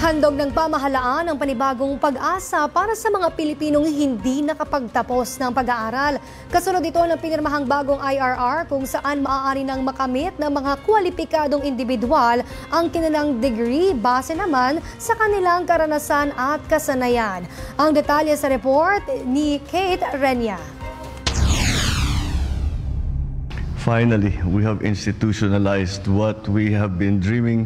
Handog ng pamahalaan ang panibagong pag-asa para sa mga Pilipinong hindi nakapagtapos ng pag-aaral. Kasunod ito ng pinirmahang bagong IRR kung saan maaari nang makamit ng mga kwalipikadong individual ang kanilang degree base naman sa kanilang karanasan at kasanayan. Ang detalye sa report ni Kate Renya. Finally, we have institutionalized what we have been dreaming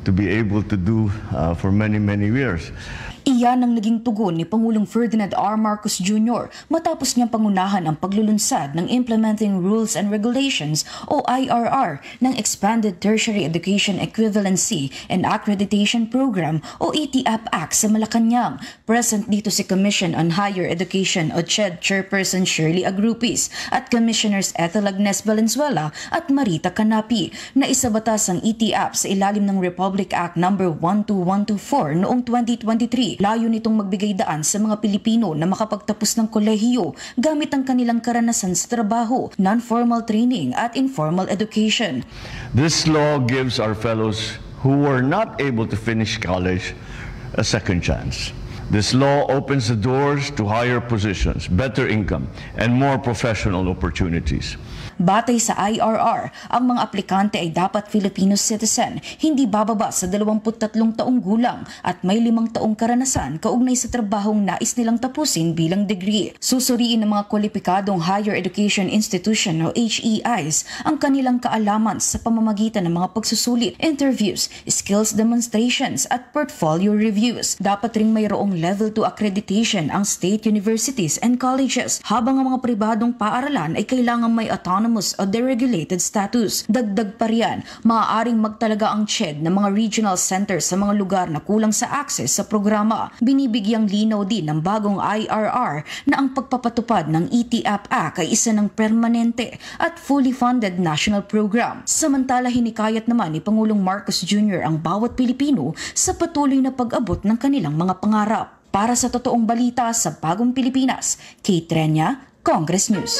to be able to do for many years. Iyan ang naging tugon ni Pangulong Ferdinand R. Marcos Jr. matapos niyang pangunahan ang paglulunsad ng Implementing Rules and Regulations o IRR ng Expanded Tertiary Education Equivalency and Accreditation Program o ETAP Act sa Malacanang. Present dito si Commission on Higher Education o CHED Chairperson Shirley Agrupis at Commissioners Ethel Agnes Valenzuela at Marita Canapi na isabatas ang ETAP sa ilalim ng Republic Act No. 12124 noong 2023. Layo nitong magbigay daan sa mga Pilipino na makapagtapos ng kolehiyo gamit ang kanilang karanasan sa trabaho, non-formal training at informal education. This law gives our fellows who were not able to finish college a second chance. This law opens the doors to higher positions, better income, and more professional opportunities. Batay sa IRR, ang mga aplikante ay dapat Filipino citizen, hindi bababa sa 23 taong gulang at may 5 taong karanasan kaugnay sa trabahong nais nilang tapusin bilang degree. Susuriin ng mga kwalipikadong higher education institution o HEIs ang kanilang kaalaman sa pamamagitan ng mga pagsusulit, interviews, skills demonstrations at portfolio reviews. Dapat ring mayroong level 2 accreditation ang state universities and colleges, habang ang mga pribadong paaralan ay kailangan may autonomous o deregulated status. Dagdag pa riyan, maaaring magtalaga ang CHED ng mga regional centers sa mga lugar na kulang sa access sa programa. Binibigyang linaw din ng bagong IRR na ang pagpapatupad ng ETAP Act ay isa ng permanente at fully funded national program. Samantala, hinikayat naman ni Pangulong Marcos Jr. ang bawat Pilipino sa patuloy na pag-abot ng kanilang mga pangarap. Para sa totoong balita sa Bagong Pilipinas, Kate Renya, Congress News.